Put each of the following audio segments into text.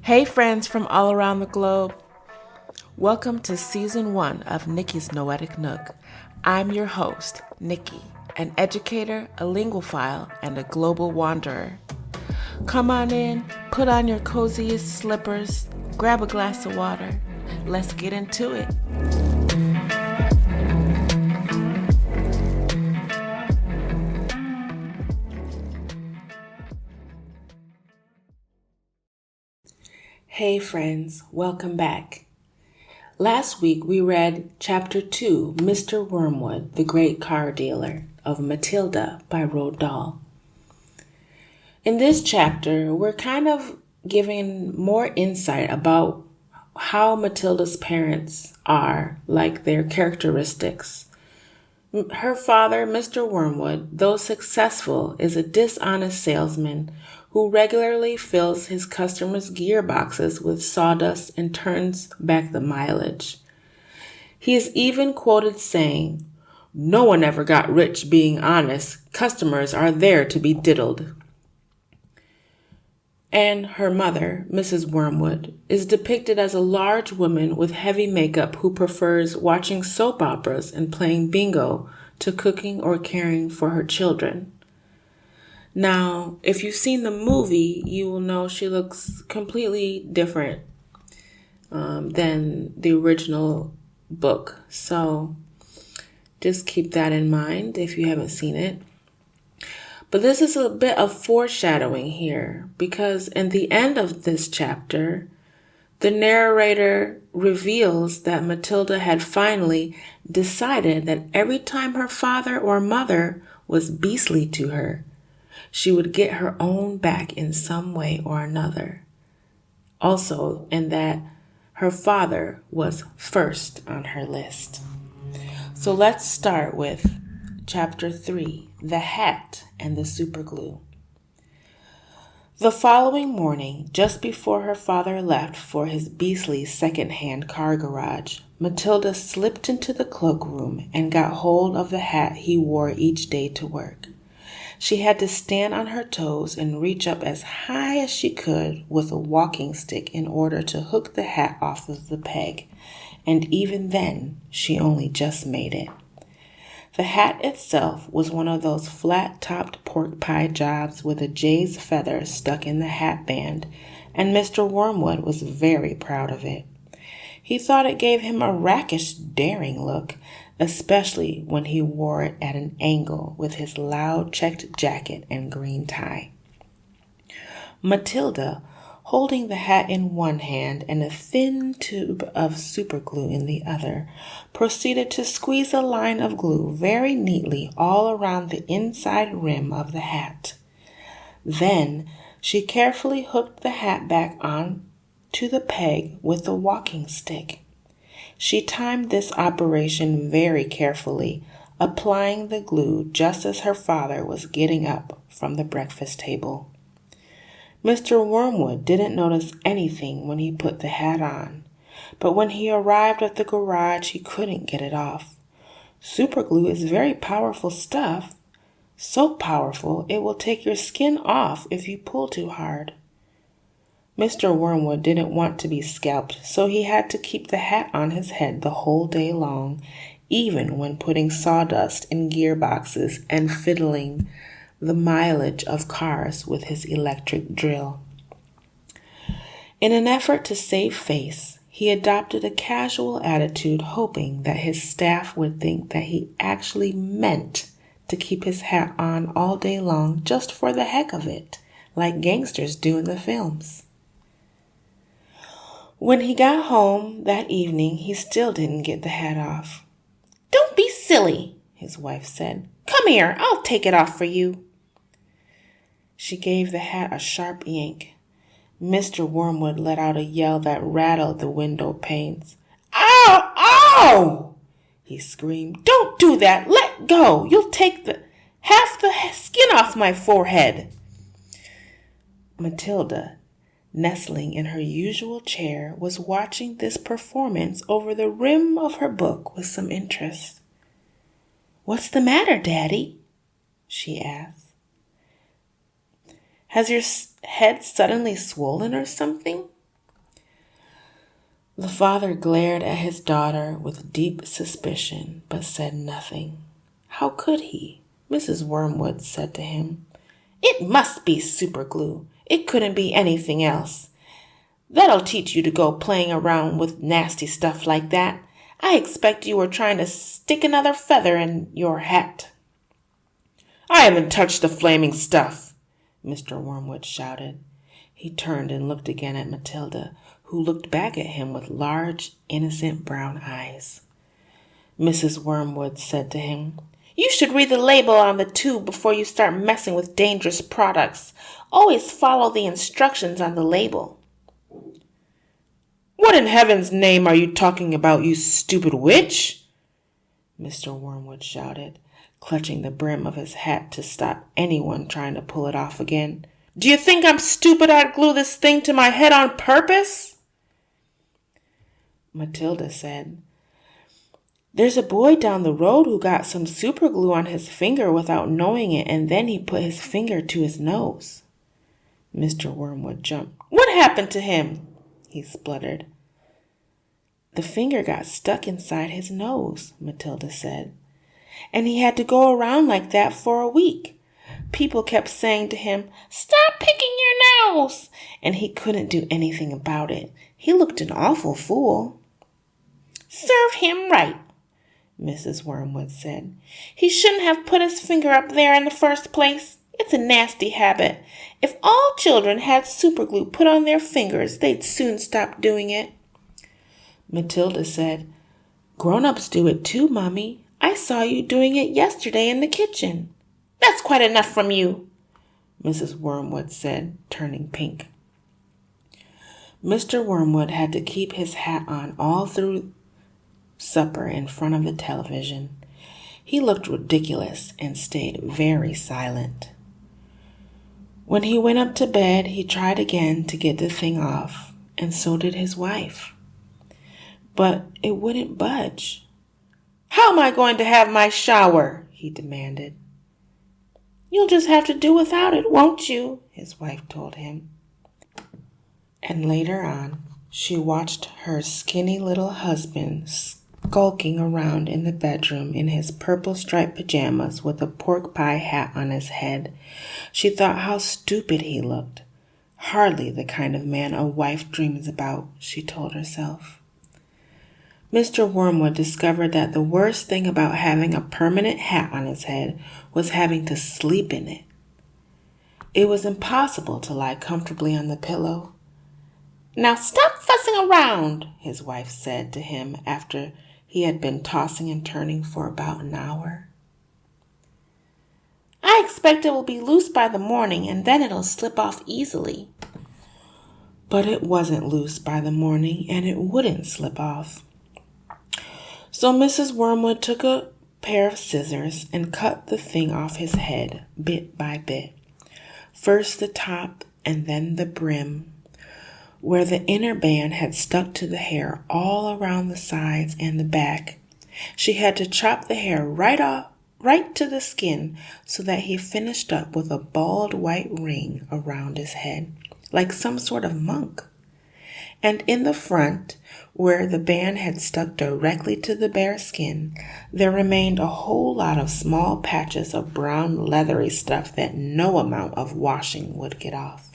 Hey friends from all around the globe. Welcome to Season 1 of Nikki's Noetic Nook. I'm your host, Nikki, an educator, a linguophile, and a global wanderer. Come on in, put on your coziest slippers, grab a glass of water. Let's get into it. Hey friends, welcome back. Last week we read Chapter 2, Mr. Wormwood, the Great Car Dealer, of Matilda by Roald Dahl. In this chapter, we're kind of giving more insight about how Matilda's parents are, like their characteristics. Her father, Mr. Wormwood, though successful, is a dishonest salesman who regularly fills his customers' gearboxes with sawdust and turns back the mileage. He is even quoted saying, "No one ever got rich being honest. Customers are there to be diddled." And her mother, Mrs. Wormwood, is depicted as a large woman with heavy makeup who prefers watching soap operas and playing bingo to cooking or caring for her children. Now, if you've seen the movie, you will know she looks completely different than the original book. So just keep that in mind if you haven't seen it. But this is a bit of foreshadowing here because in the end of this chapter, the narrator reveals that Matilda had finally decided that every time her father or mother was beastly to her, she would get her own back in some way or another. Also, and that her father was first on her list. So let's start with Chapter 3, The Hat and the Superglue. The following morning, just before her father left for his beastly second-hand car garage, Matilda slipped into the cloakroom and got hold of the hat he wore each day to work. She had to stand on her toes and reach up as high as she could with a walking stick in order to hook the hat off of the peg, and even then, she only just made it. The hat itself was one of those flat-topped pork pie jobs with a jay's feather stuck in the hat band, and Mr. Wormwood was very proud of it. He thought it gave him a rakish, daring look, especially when he wore it at an angle with his loud checked jacket and green tie. Matilda, holding the hat in one hand and a thin tube of superglue in the other, proceeded to squeeze a line of glue very neatly all around the inside rim of the hat. Then she carefully hooked the hat back on to the peg with the walking stick. She timed this operation very carefully, applying the glue just as her father was getting up from the breakfast table. Mr. Wormwood didn't notice anything when he put the hat on, but when he arrived at the garage, he couldn't get it off. Superglue is very powerful stuff, so powerful it will take your skin off if you pull too hard. Mr. Wormwood didn't want to be scalped, so he had to keep the hat on his head the whole day long, even when putting sawdust in gearboxes and fiddling the mileage of cars with his electric drill. In an effort to save face, he adopted a casual attitude, hoping that his staff would think that he actually meant to keep his hat on all day long just for the heck of it, like gangsters do in the films. When he got home that evening, he still didn't get the hat off. "Don't be silly," his wife said. "Come here, I'll take it off for you." She gave the hat a sharp yank. Mr. Wormwood let out a yell that rattled the window panes. "Ow! Ow!" he screamed. "Don't do that! Let go! You'll take half the skin off my forehead." Matilda, nestling in her usual chair, was watching this performance over the rim of her book with some interest. "What's the matter, Daddy?" she asked. "Has your head suddenly swollen or something?" The father glared at his daughter with deep suspicion, but said nothing. How could he? Mrs. Wormwood said to him. It must be superglue. It couldn't be anything else. That'll teach you to go playing around with nasty stuff like that. I expect you were trying to stick another feather in your hat. I haven't touched the flaming stuff, Mr. Wormwood shouted. He turned and looked again at Matilda, who looked back at him with large, innocent brown eyes. Mrs. Wormwood said to him, You should read the label on the tube before you start messing with dangerous products. Always follow the instructions on the label. What in heaven's name are you talking about, you stupid witch? Mr. Wormwood shouted, clutching the brim of his hat to stop anyone trying to pull it off again. Do you think I'm stupid I'd glue this thing to my head on purpose? Matilda said, There's a boy down the road who got some superglue on his finger without knowing it, and then he put his finger to his nose. Mr. Wormwood jumped. What happened to him? He spluttered. The finger got stuck inside his nose, Matilda said, and he had to go around like that for a week. People kept saying to him, Stop picking your nose, and he couldn't do anything about it. He looked an awful fool. Serve him right, Mrs. Wormwood said. He shouldn't have put his finger up there in the first place. It's a nasty habit. If all children had superglue put on their fingers, they'd soon stop doing it. Matilda said, Grown-ups do it too, Mommy. I saw you doing it yesterday in the kitchen. That's quite enough from you, Mrs. Wormwood said, turning pink. Mr. Wormwood had to keep his hat on all through supper in front of the television. He looked ridiculous and stayed very silent. When he went up to bed, he tried again to get the thing off, and so did his wife. But it wouldn't budge. How am I going to have my shower? He demanded. You'll just have to do without it, won't you? His wife told him. And later on, she watched her skinny little husband skulking around in the bedroom in his purple striped pajamas with a pork pie hat on his head. She thought how stupid he looked. Hardly the kind of man a wife dreams about, she told herself. Mr. Wormwood discovered that the worst thing about having a permanent hat on his head was having to sleep in it. It was impossible to lie comfortably on the pillow. Now stop fussing around, his wife said to him after he had been tossing and turning for about an hour. I expect it will be loose by the morning, and then it'll slip off easily. But it wasn't loose by the morning, and it wouldn't slip off. So Mrs. Wormwood took a pair of scissors and cut the thing off his head bit by bit. First the top and then the brim, where the inner band had stuck to the hair all around the sides and the back. She had to chop the hair right to the skin so that he finished up with a bald white ring around his head, like some sort of monk. And in the front, where the band had stuck directly to the bare skin, there remained a whole lot of small patches of brown leathery stuff that no amount of washing would get off.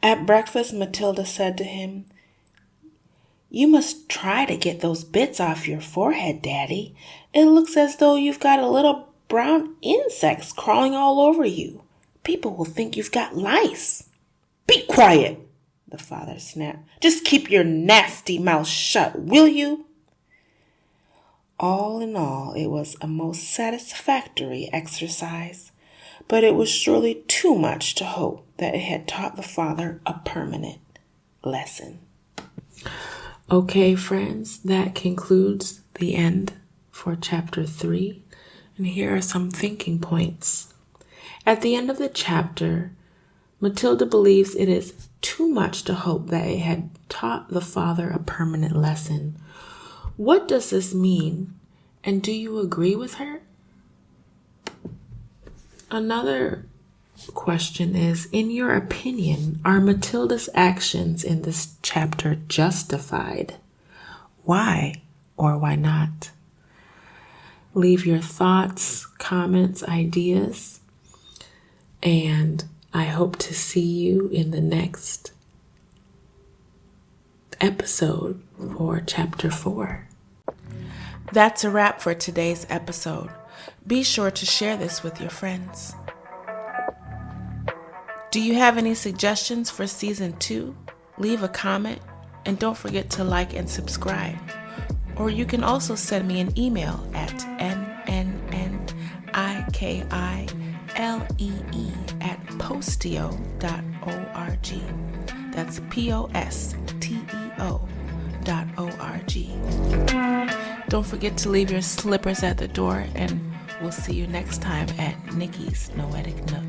At breakfast, Matilda said to him, You must try to get those bits off your forehead, Daddy. It looks as though you've got a little brown insects crawling all over you. People will think you've got lice. Be quiet, the father snapped. Just keep your nasty mouth shut, will you? All in all, it was a most satisfactory exercise, but it was surely too much to hope that it had taught the father a permanent lesson. Okay, friends, that concludes the end for chapter 3, and here are some thinking points. At the end of the chapter, Matilda believes it is too much to hope that it had taught the father a permanent lesson. What does this mean, and do you agree with her? Another question is, in your opinion, are Matilda's actions in this chapter justified? Why or why not? Leave your thoughts, comments, ideas, and I hope to see you in the next episode for chapter 4. That's a wrap for today's episode. Be sure to share this with your friends. Do you have any suggestions for season 2? Leave a comment and don't forget to like and subscribe. Or you can also send me an email at nnnikile@posteo.org. That's posteo.org. Don't forget to leave your slippers at the door, and we'll see you next time at Nikki's Noetic Nook.